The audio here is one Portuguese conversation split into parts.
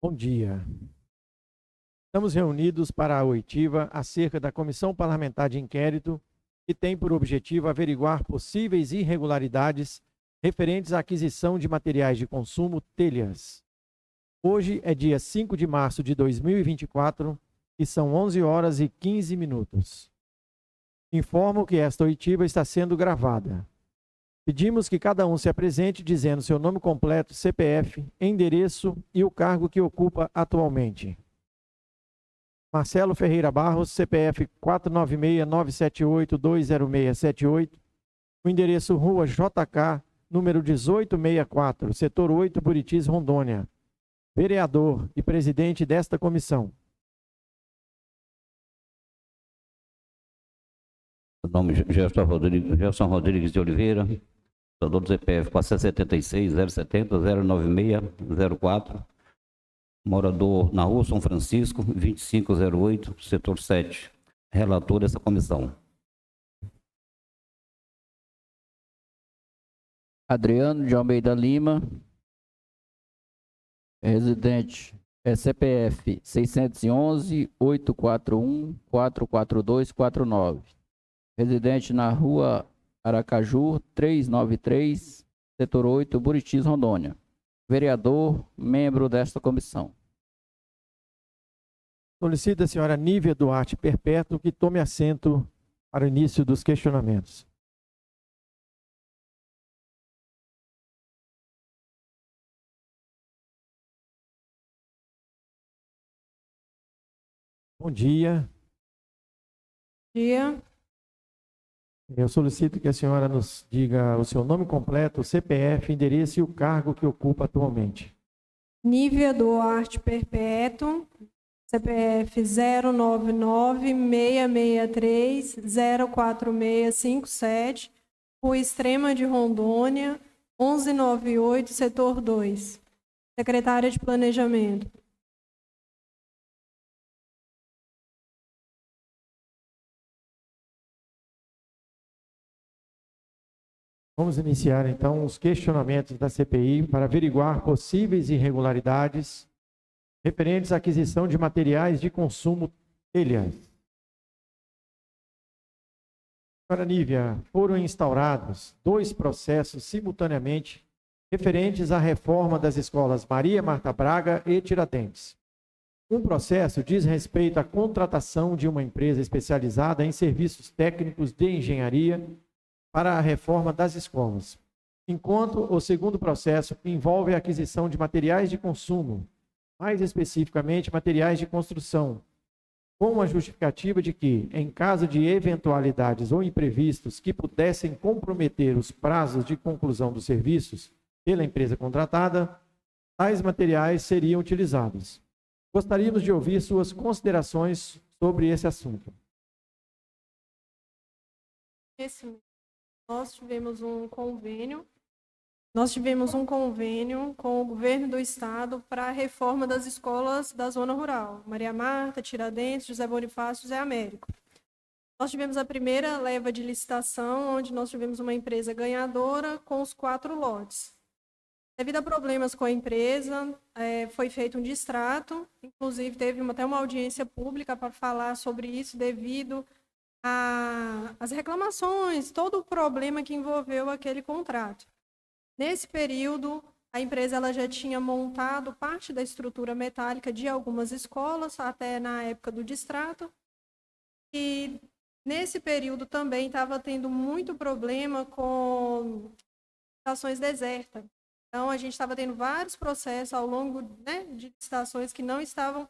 Bom dia. Estamos reunidos para a oitiva acerca da Comissão Parlamentar de Inquérito, que tem por objetivo averiguar possíveis irregularidades referentes à aquisição de materiais de consumo telhas. Hoje é dia 5 de março de 2024 e são 11 horas e 15 minutos. Informo que esta oitiva está sendo gravada. Pedimos que cada um se apresente dizendo seu nome completo, CPF, endereço e o cargo que ocupa atualmente. Marcelo Ferreira Barros, CPF 496-978-20678, o endereço Rua JK, número 1864, Setor 8, Buritis, Rondônia. Vereador e presidente desta comissão. O nome é Gerson Rodrigues de Oliveira, doador do CPF 476-070-096-04, morador na Rua São Francisco, 2508, setor 7, relator dessa comissão. Adriano de Almeida Lima, residente, CPF 611-841-44249, residente na Rua Aracaju, 393, setor 8, Buritis, Rondônia. Vereador, membro desta comissão. Solicito a senhora Nívia Duarte Perpétuo que tome assento para o início dos questionamentos. Bom dia. Bom dia. Eu solicito que a senhora nos diga o seu nome completo, o CPF, endereço e o cargo que ocupa atualmente. Nívia Duarte Perpétuo, CPF 099-663-04657, Rua Extrema de Rondônia, 1198, Setor 2. Secretária de Planejamento. Vamos iniciar, então, os questionamentos da CPI para averiguar possíveis irregularidades referentes à aquisição de materiais de consumo telhas. Senhora Nívia, foram instaurados 2 processos simultaneamente referentes à reforma das escolas Maria Marta Braga e Tiradentes. Um processo diz respeito à contratação de uma empresa especializada em serviços técnicos de engenharia para a reforma das escolas, enquanto o segundo processo envolve a aquisição de materiais de consumo, mais especificamente materiais de construção, com a justificativa de que, em caso de eventualidades ou imprevistos que pudessem comprometer os prazos de conclusão dos serviços pela empresa contratada, tais materiais seriam utilizados. Gostaríamos de ouvir suas considerações sobre esse assunto. Nós tivemos um convênio com o governo do estado para a reforma das escolas da zona rural, Maria Marta, Tiradentes, José Bonifácio e José Américo. Nós tivemos a primeira leva de licitação, onde nós tivemos uma empresa ganhadora com os 4 lotes. Devido a problemas com a empresa, foi feito um distrato, inclusive teve até uma audiência pública para falar sobre isso, devido as reclamações, todo o problema que envolveu aquele contrato. Nesse período, a empresa ela já tinha montado parte da estrutura metálica de algumas escolas, até na época do distrato, e nesse período também estava tendo muito problema com estações desertas. Então, a gente estava tendo vários processos ao longo, de estações que não estavam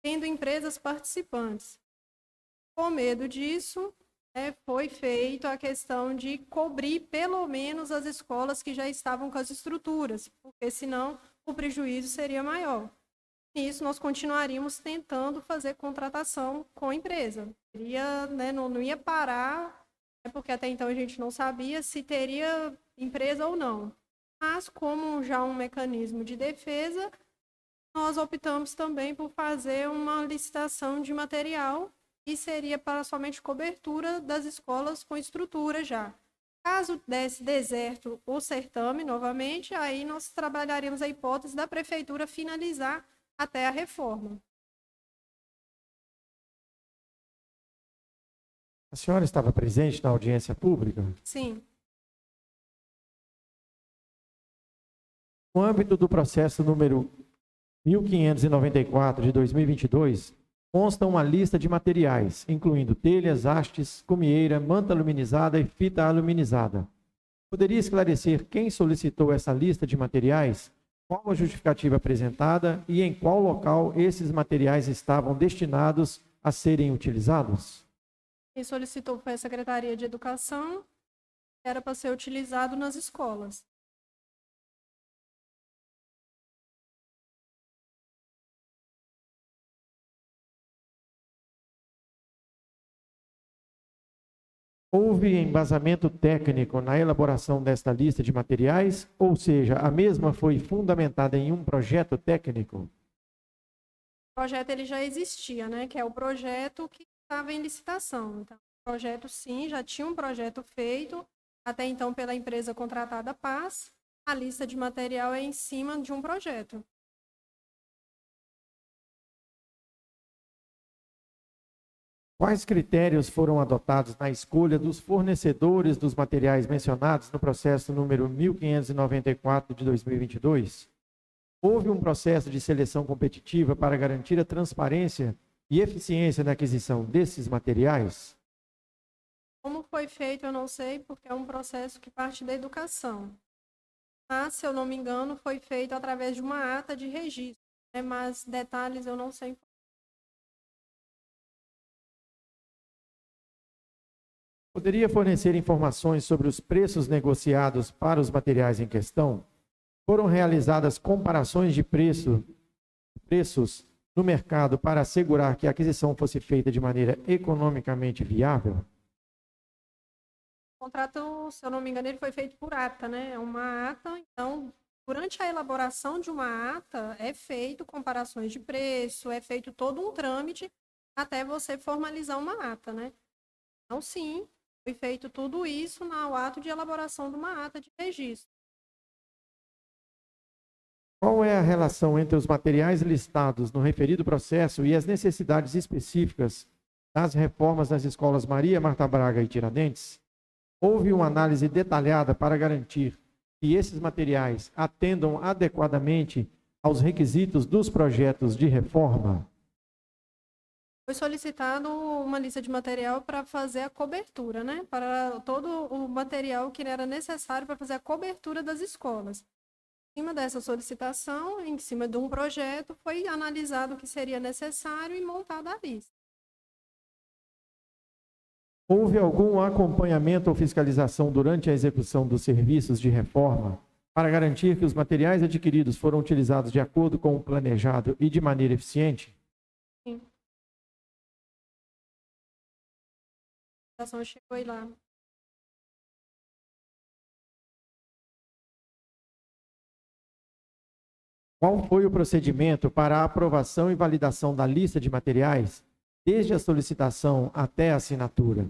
tendo empresas participantes. Com medo disso, foi feita a questão de cobrir pelo menos as escolas que já estavam com as estruturas, porque senão o prejuízo seria maior. Nisso, nós continuaríamos tentando fazer contratação com a empresa. Não ia parar, porque até então a gente não sabia se teria empresa ou não. Mas, como já um mecanismo de defesa, nós optamos também por fazer uma licitação de material e seria para somente cobertura das escolas com estrutura já. Caso desse deserto o certame novamente, aí nós trabalharíamos a hipótese da prefeitura finalizar até a reforma. A senhora estava presente na audiência pública? Sim. No âmbito do processo número 1594 de 2022, consta uma lista de materiais, incluindo telhas, hastes, cumieira, manta aluminizada e fita aluminizada. Poderia esclarecer quem solicitou essa lista de materiais, qual a justificativa apresentada e em qual local esses materiais estavam destinados a serem utilizados? Quem solicitou foi a Secretaria de Educação, que era para ser utilizado nas escolas. Houve embasamento técnico na elaboração desta lista de materiais, ou seja, a mesma foi fundamentada em um projeto técnico? O projeto ele já existia, né? Que é o projeto que estava em licitação. Então, o projeto, sim, já tinha um projeto feito, até então pela empresa contratada Paz. A lista de material é em cima de um projeto. Quais critérios foram adotados na escolha dos fornecedores dos materiais mencionados no processo número 1594 de 2022? Houve um processo de seleção competitiva para garantir a transparência e eficiência na aquisição desses materiais? Como foi feito, eu não sei, porque é um processo que parte da educação. Mas, se eu não me engano, foi feito através de uma ata de registro, né? Mas detalhes eu não sei. Poderia fornecer informações sobre os preços negociados para os materiais em questão? Foram realizadas comparações de preços no mercado para assegurar que a aquisição fosse feita de maneira economicamente viável? O contrato, se eu não me engano, ele foi feito por ata, né? É uma ata, então, durante a elaboração de uma ata, é feito comparações de preço, é feito todo um trâmite até você formalizar uma ata, né? Então, sim, foi feito tudo isso no ato de elaboração de uma ata de registro. Qual é a relação entre os materiais listados no referido processo e as necessidades específicas das reformas nas escolas Maria, Marta Braga e Tiradentes? Houve uma análise detalhada para garantir que esses materiais atendam adequadamente aos requisitos dos projetos de reforma? Foi solicitado uma lista de material para fazer a cobertura, né? Para todo o material que era necessário para fazer a cobertura das escolas. Em cima dessa solicitação, em cima de um projeto, foi analisado o que seria necessário e montada a lista. Houve algum acompanhamento ou fiscalização durante a execução dos serviços de reforma para garantir que os materiais adquiridos foram utilizados de acordo com o planejado e de maneira eficiente? Sim. A ação chegou aí lá. Qual foi o procedimento para a aprovação e validação da lista de materiais, desde a solicitação até a assinatura?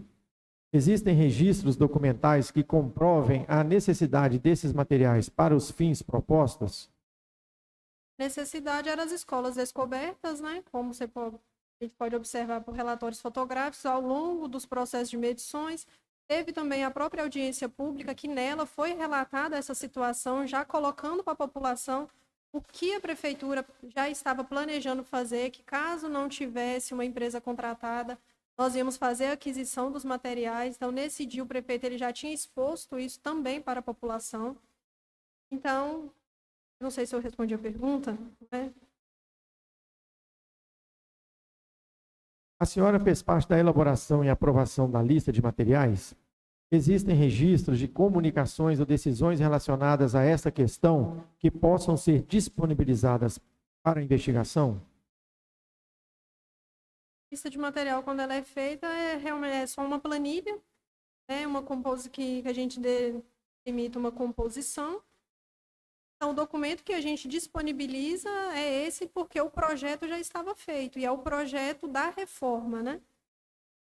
Existem registros documentais que comprovem a necessidade desses materiais para os fins propostos? Necessidade eram as escolas descobertas, né? Como a gente pode observar por relatórios fotográficos, ao longo dos processos de medições. Teve também a própria audiência pública, que nela foi relatada essa situação, já colocando para a população o que a prefeitura já estava planejando fazer, que caso não tivesse uma empresa contratada, nós íamos fazer a aquisição dos materiais. Então, nesse dia, o prefeito ele já tinha exposto isso também para a população. Então, não sei se eu respondi a pergunta, né? A senhora fez parte da elaboração e aprovação da lista de materiais? Existem registros de comunicações ou decisões relacionadas a esta questão que possam ser disponibilizadas para a investigação? A lista de material, quando ela é feita, realmente só uma planilha, né? Uma que a gente delimita uma composição. Então, o documento que a gente disponibiliza é esse, porque o projeto já estava feito, e é o projeto da reforma, né?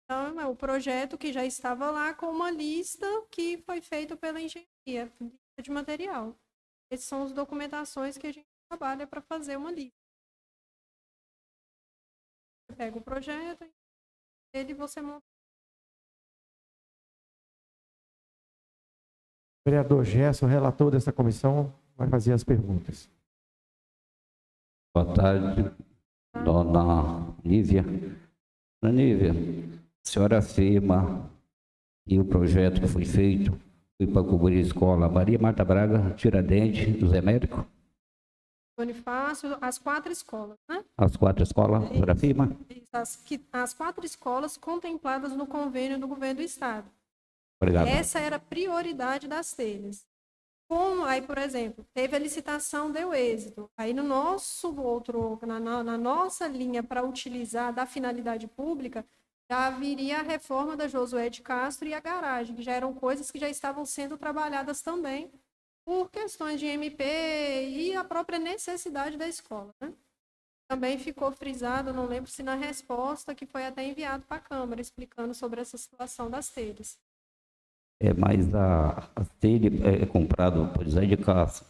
Então, é o projeto que já estava lá com uma lista que foi feita pela engenharia, lista de material. Essas são as documentações que a gente trabalha para fazer uma lista. pega o projeto, ele você monta. Vereador Gerson, relator dessa comissão, vai fazer as perguntas. Boa tarde, dona Nívia. Dona Nívia, a senhora afirma que o projeto que foi feito foi para cobrir a escola Maria Marta Braga, Tiradentes, José Américo? Bonifácio, as 4 escolas, né? As 4 escolas, a senhora afirma? As 4 escolas contempladas no convênio do governo do estado. Obrigado. Essa era a prioridade das telhas. Como aí, por exemplo, teve a licitação, deu êxito. Aí no nosso na nossa linha para utilizar da finalidade pública, já haveria a reforma da Josué de Castro e a garagem, que já eram coisas que já estavam sendo trabalhadas também por questões de MP e a própria necessidade da escola, né? Também ficou frisado, não lembro se na resposta, que foi até enviado para a Câmara, explicando sobre essa situação das telhas. Mas a telha é comprado por José de Castro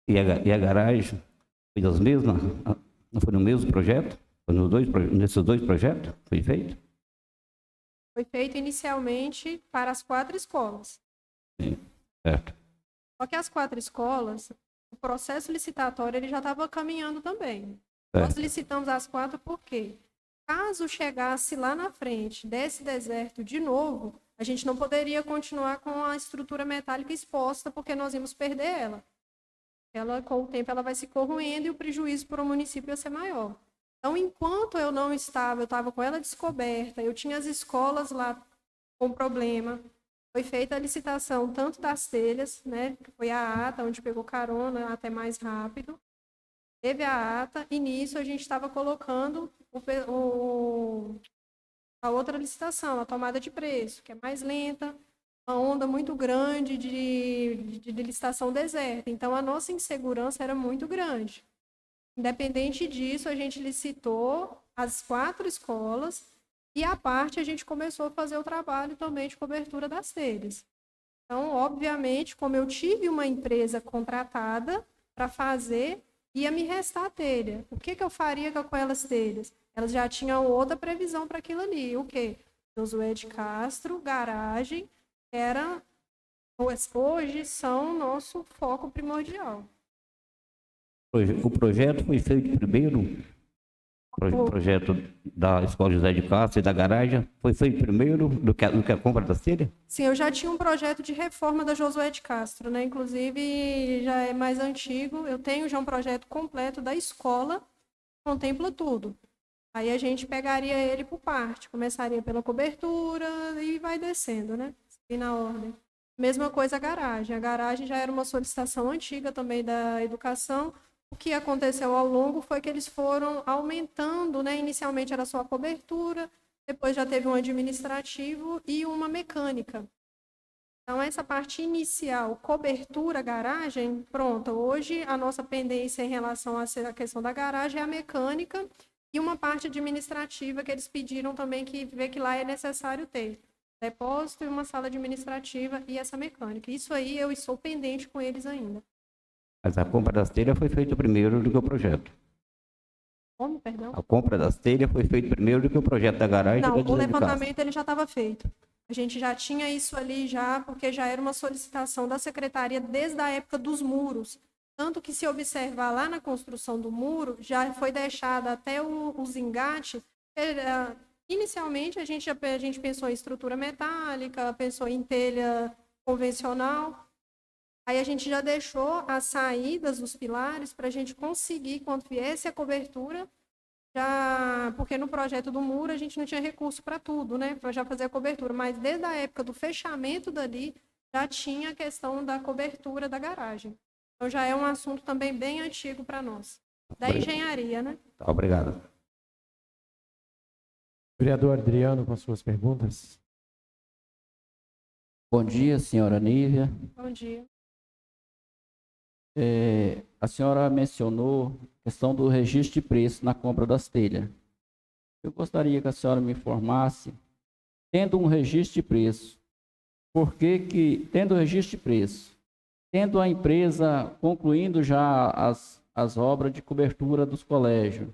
e a garagem foi das mesmas? Não foi no mesmo projeto? Foi nesses 2 projetos? Foi feito? Foi feito inicialmente para as 4 escolas. Sim, certo. Só que as 4 escolas, o processo licitatório ele já estava caminhando também. Certo. Nós licitamos as 4 porque, caso chegasse lá na frente desse deserto de novo, a gente não poderia continuar com a estrutura metálica exposta, porque nós íamos perder ela. Ela, com o tempo, ela vai se corroendo e o prejuízo para o município ia ser maior. Então, enquanto eu não estava, eu estava com ela descoberta, eu tinha as escolas lá com problema, foi feita a licitação tanto das telhas, né, que foi a ata, onde pegou carona até mais rápido, teve a ata, e nisso a gente estava colocando a outra licitação, a tomada de preço, que é mais lenta, uma onda muito grande de licitação deserta. Então, a nossa insegurança era muito grande. Independente disso, a gente licitou as 4 escolas e, à parte, a gente começou a fazer o trabalho também de cobertura das telhas. Então, obviamente, como eu tive uma empresa contratada para fazer, ia me restar a telha. O que eu faria com aquelas telhas? Elas já tinham outra previsão para aquilo ali. O quê? Josué de Castro, garagem, hoje são nosso foco primordial. O projeto foi feito primeiro, o projeto da Escola José de Castro e da garagem foi feito primeiro do que a compra da telha? Sim, eu já tinha um projeto de reforma da Josué de Castro, né? Inclusive, já é mais antigo. Eu tenho já um projeto completo da escola, contempla tudo. Aí a gente pegaria ele por parte, começaria pela cobertura e vai descendo, né? E na ordem. Mesma coisa a garagem. A garagem já era uma solicitação antiga também da educação. O que aconteceu ao longo foi que eles foram aumentando, né? Inicialmente era só a cobertura, depois já teve um administrativo e uma mecânica. Então, essa parte inicial, cobertura, garagem, pronta. Hoje, a nossa pendência em relação à questão da garagem é a mecânica e uma parte administrativa que eles pediram também, que vê que lá é necessário ter. Depósito e uma sala administrativa e essa mecânica. Isso aí eu estou pendente com eles ainda. Mas a compra das telhas foi feita primeiro do que o projeto. Como, perdão? A compra das telhas foi feita primeiro do que o projeto da garagem. Não, da o levantamento ele já estava feito. A gente já tinha isso ali já, porque já era uma solicitação da secretaria desde a época dos muros. Tanto que, se observar lá na construção do muro, já foi deixado até os engates. Inicialmente, a gente pensou em estrutura metálica, pensou em telha convencional. Aí a gente já deixou as saídas dos pilares para a gente conseguir, quando viesse a cobertura, porque no projeto do muro a gente não tinha recurso para tudo, né? Para já fazer a cobertura. Mas desde a época do fechamento dali, já tinha a questão da cobertura da garagem. Então já é um assunto também bem antigo para nós. Da engenharia, né? Tá, obrigado. Vereador Adriano, com suas perguntas. Bom dia, senhora Nívia. Bom dia. A senhora mencionou a questão do registro de preço na compra das telhas. Eu gostaria que a senhora me informasse, tendo um registro de preço, tendo o registro de preço, tendo a empresa concluindo já as obras de cobertura dos colégios,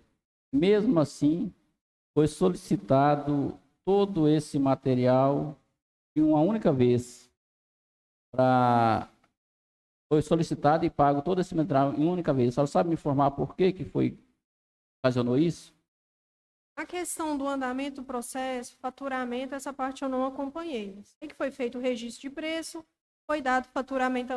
mesmo assim, foi solicitado todo esse material de uma única vez. Foi solicitado e pago todo esse material em uma única vez. A senhora sabe me informar por que ocasionou isso? A questão do andamento do processo, faturamento, essa parte eu não acompanhei. Sei que foi feito o registro de preço, foi dado o faturamento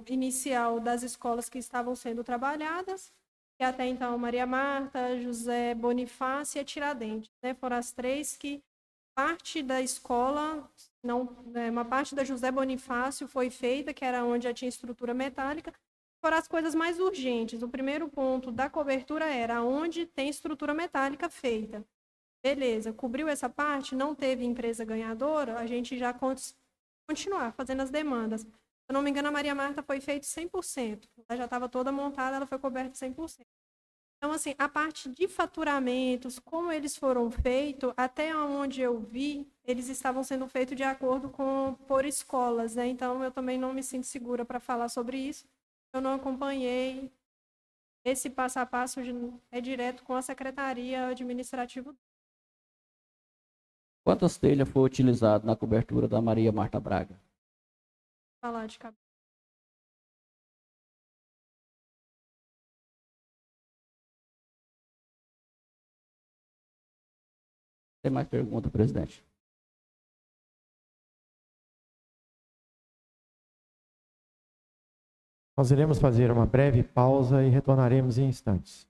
inicial das escolas que estavam sendo trabalhadas, que até então Maria Marta, José Bonifácio e Tiradentes, né? Foram as três que parte da escola, uma parte da José Bonifácio foi feita, que era onde já tinha estrutura metálica, foram as coisas mais urgentes. O primeiro ponto da cobertura era onde tem estrutura metálica feita. Beleza, cobriu essa parte, não teve empresa ganhadora, a gente já continuar fazendo as demandas. Se eu não me engano, a Maria Marta foi feita 100%. Ela já estava toda montada, ela foi coberta 100%. Então, assim, a parte de faturamentos, como eles foram feitos, até onde eu vi, eles estavam sendo feitos de acordo por escolas, né? Então, eu também não me sinto segura para falar sobre isso. Eu não acompanhei. Esse passo a passo é direto com a Secretaria Administrativa. Quantas telhas foram utilizadas na cobertura da Maria Marta Braga? Falar de cabeça. Tem mais pergunta, presidente? Nós iremos fazer uma breve pausa e retornaremos em instantes.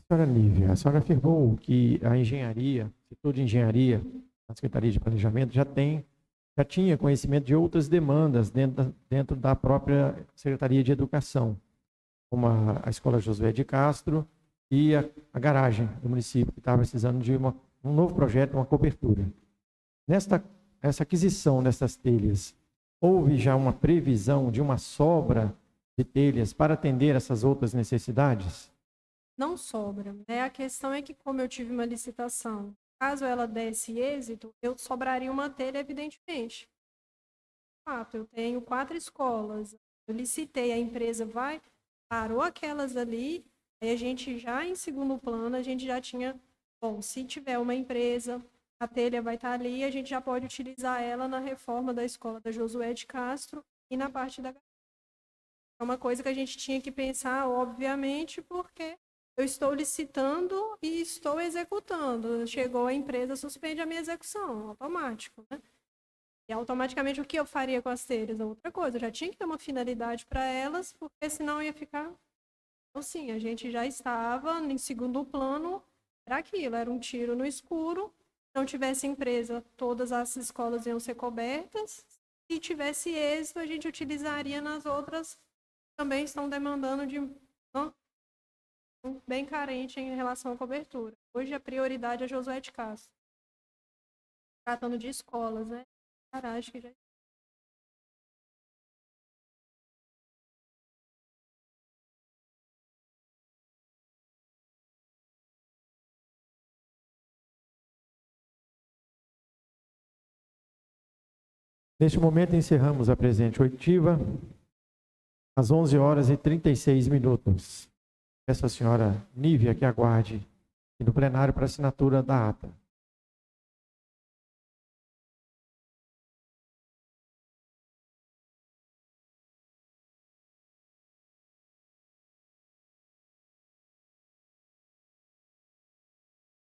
Senhora Nívia, a senhora afirmou que a engenharia, o setor de engenharia, a Secretaria de Planejamento, já tinha conhecimento de outras demandas dentro da própria Secretaria de Educação, como a Escola Josué de Castro e a garagem do município, que estava precisando de um novo projeto, uma cobertura. Essa aquisição dessas telhas, houve já uma previsão de uma sobra de telhas para atender essas outras necessidades? Não sobra, né? A questão é que, como eu tive uma licitação caso ela desse êxito, eu sobraria uma telha, evidentemente. Fato, eu tenho 4 escolas, eu licitei, a empresa parou aquelas ali, aí a gente já, em segundo plano, a gente já tinha, bom, se tiver uma empresa, a telha vai estar ali, a gente já pode utilizar ela na reforma da escola da Josué de Castro e na parte da... É uma coisa que a gente tinha que pensar, obviamente, porque eu estou licitando e estou executando. Chegou a empresa, suspende a minha execução, automático, né? E automaticamente o que eu faria com as telhas? Outra coisa, eu já tinha que ter uma finalidade para elas, porque senão ia ficar... Então, sim, a gente já estava em segundo plano, era aquilo, era um tiro no escuro. Se não tivesse empresa, todas as escolas iam ser cobertas. Se tivesse êxito, a gente utilizaria nas outras, também estão demandando de... Não, bem carente em relação à cobertura. Hoje a prioridade é Josué de Castro. Tratando de escolas, né? Acho que já... Neste momento, encerramos a presente oitiva, às 11h36. Peço à senhora Nívia que aguarde aqui no plenário para assinatura da ata.